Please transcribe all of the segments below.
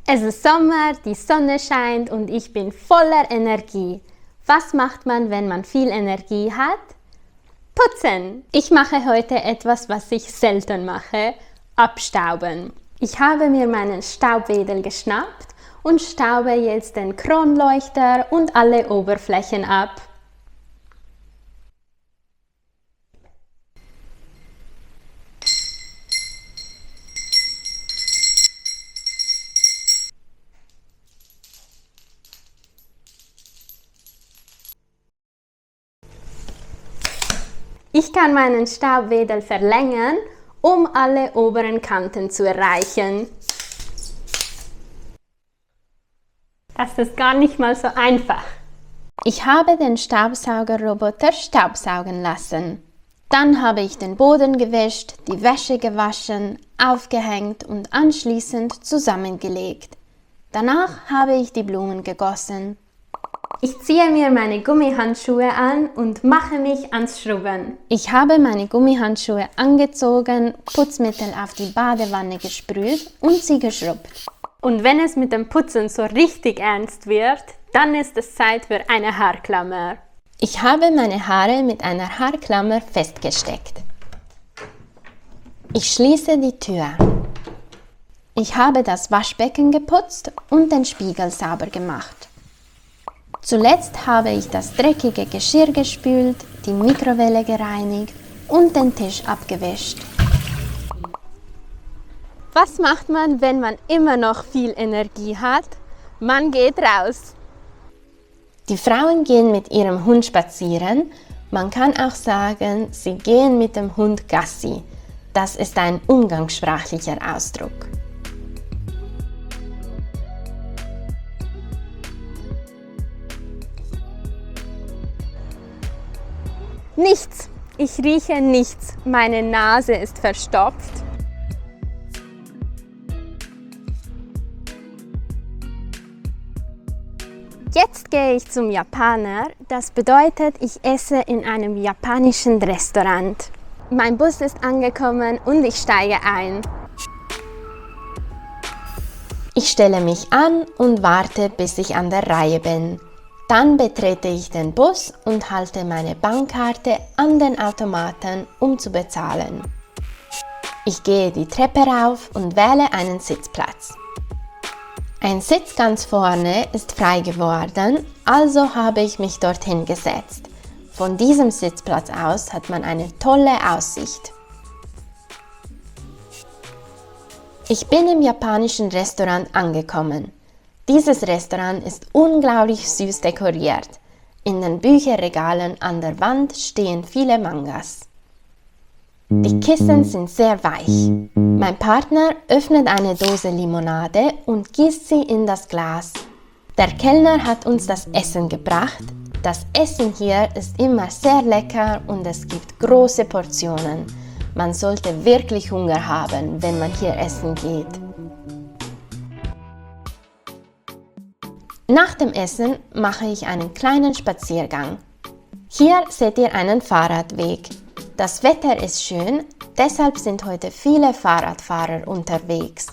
Es ist Sommer, die Sonne scheint und ich bin voller Energie. Was macht man, wenn man viel Energie hat? Putzen! Ich mache heute etwas, was ich selten mache: Abstauben. Ich habe mir meinen Staubwedel geschnappt und staube jetzt den Kronleuchter und alle Oberflächen ab. Ich kann meinen Staubwedel verlängern, um alle oberen Kanten zu erreichen. Das ist gar nicht mal so einfach. Ich habe den Staubsaugerroboter staubsaugen lassen. Dann habe ich den Boden gewischt, die Wäsche gewaschen, aufgehängt und anschließend zusammengelegt. Danach habe ich die Blumen gegossen. Ich ziehe mir meine Gummihandschuhe an und mache mich ans Schrubben. Ich habe meine Gummihandschuhe angezogen, Putzmittel auf die Badewanne gesprüht und sie geschrubbt. Und wenn es mit dem Putzen so richtig ernst wird, dann ist es Zeit für eine Haarklammer. Ich habe meine Haare mit einer Haarklammer festgesteckt. Ich schließe die Tür. Ich habe das Waschbecken geputzt und den Spiegel sauber gemacht. Zuletzt habe ich das dreckige Geschirr gespült, die Mikrowelle gereinigt und den Tisch abgewischt. Was macht man, wenn man immer noch viel Energie hat? Man geht raus. Die Frauen gehen mit ihrem Hund spazieren. Man kann auch sagen, sie gehen mit dem Hund Gassi. Das ist ein umgangssprachlicher Ausdruck. Nichts. Ich rieche nichts. Meine Nase ist verstopft. Jetzt gehe ich zum Japaner. Das bedeutet, ich esse in einem japanischen Restaurant. Mein Bus ist angekommen und ich steige ein. Ich stelle mich an und warte, bis ich an der Reihe bin. Dann betrete ich den Bus und halte meine Bankkarte an den Automaten, um zu bezahlen. Ich gehe die Treppe rauf und wähle einen Sitzplatz. Ein Sitz ganz vorne ist frei geworden, also habe ich mich dorthin gesetzt. Von diesem Sitzplatz aus hat man eine tolle Aussicht. Ich bin im japanischen Restaurant angekommen. Dieses Restaurant ist unglaublich süß dekoriert. In den Bücherregalen an der Wand stehen viele Mangas. Die Kissen sind sehr weich. Mein Partner öffnet eine Dose Limonade und gießt sie in das Glas. Der Kellner hat uns das Essen gebracht. Das Essen hier ist immer sehr lecker und es gibt große Portionen. Man sollte wirklich Hunger haben, wenn man hier essen geht. Nach dem Essen mache ich einen kleinen Spaziergang. Hier seht ihr einen Fahrradweg. Das Wetter ist schön, deshalb sind heute viele Fahrradfahrer unterwegs.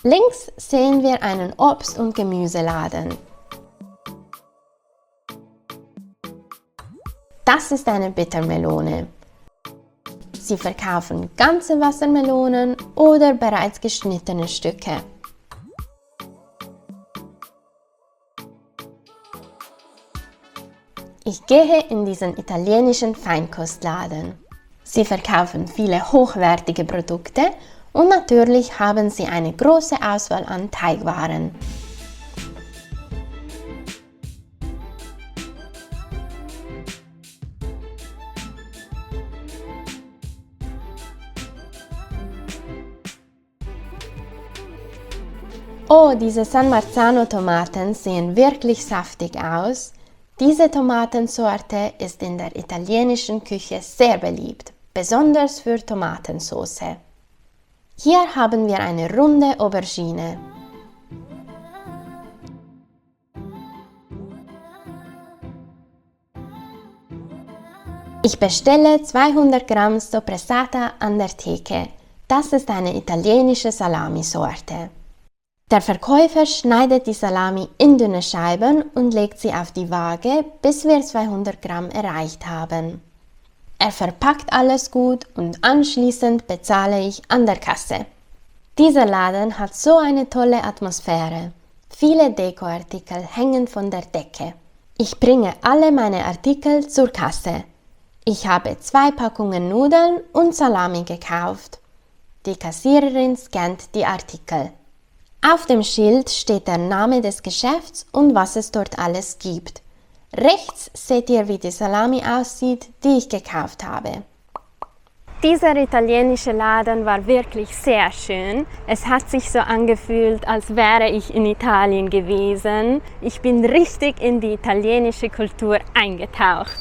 Links sehen wir einen Obst- und Gemüseladen. Das ist eine Bittermelone. Sie verkaufen ganze Wassermelonen oder bereits geschnittene Stücke. Ich gehe in diesen italienischen Feinkostladen. Sie verkaufen viele hochwertige Produkte und natürlich haben sie eine große Auswahl an Teigwaren. Oh, diese San Marzano-Tomaten sehen wirklich saftig aus. Diese Tomatensorte ist in der italienischen Küche sehr beliebt, besonders für Tomatensauce. Hier haben wir eine runde Aubergine. Ich bestelle 200 Gramm Soppressata an der Theke. Das ist eine italienische Salamisorte. Der Verkäufer schneidet die Salami in dünne Scheiben und legt sie auf die Waage, bis wir 200 Gramm erreicht haben. Er verpackt alles gut und anschließend bezahle ich an der Kasse. Dieser Laden hat so eine tolle Atmosphäre. Viele Dekoartikel hängen von der Decke. Ich bringe alle meine Artikel zur Kasse. Ich habe 2 Packungen Nudeln und Salami gekauft. Die Kassiererin scannt die Artikel. Auf dem Schild steht der Name des Geschäfts und was es dort alles gibt. Rechts seht ihr, wie die Salami aussieht, die ich gekauft habe. Dieser italienische Laden war wirklich sehr schön. Es hat sich so angefühlt, als wäre ich in Italien gewesen. Ich bin richtig in die italienische Kultur eingetaucht.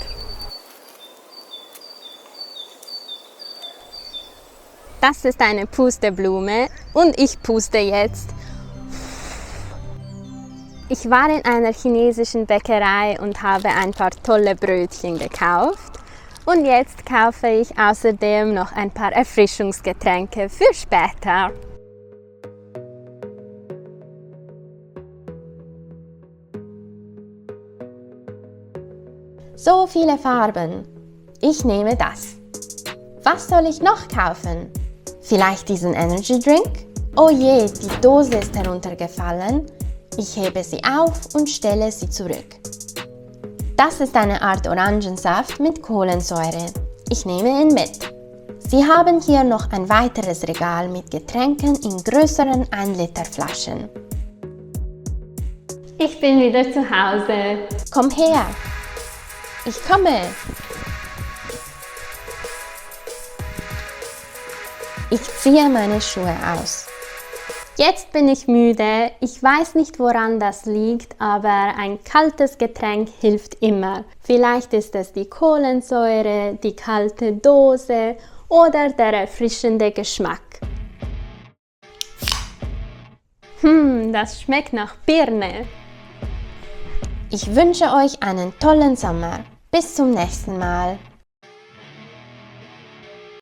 Das ist eine Pusteblume und ich puste jetzt. Ich war in einer chinesischen Bäckerei und habe ein paar tolle Brötchen gekauft. Und jetzt kaufe ich außerdem noch ein paar Erfrischungsgetränke für später. So viele Farben. Ich nehme das. Was soll ich noch kaufen? Vielleicht diesen Energy Drink? Oh je, die Dose ist heruntergefallen. Ich hebe sie auf und stelle sie zurück. Das ist eine Art Orangensaft mit Kohlensäure. Ich nehme ihn mit. Sie haben hier noch ein weiteres Regal mit Getränken in größeren 1-Liter-Flaschen. Ich bin wieder zu Hause. Komm her. Ich komme. Ich ziehe meine Schuhe aus. Jetzt bin ich müde. Ich weiß nicht, woran das liegt, aber ein kaltes Getränk hilft immer. Vielleicht ist es die Kohlensäure, die kalte Dose oder der erfrischende Geschmack. Das schmeckt nach Birne. Ich wünsche euch einen tollen Sommer. Bis zum nächsten Mal.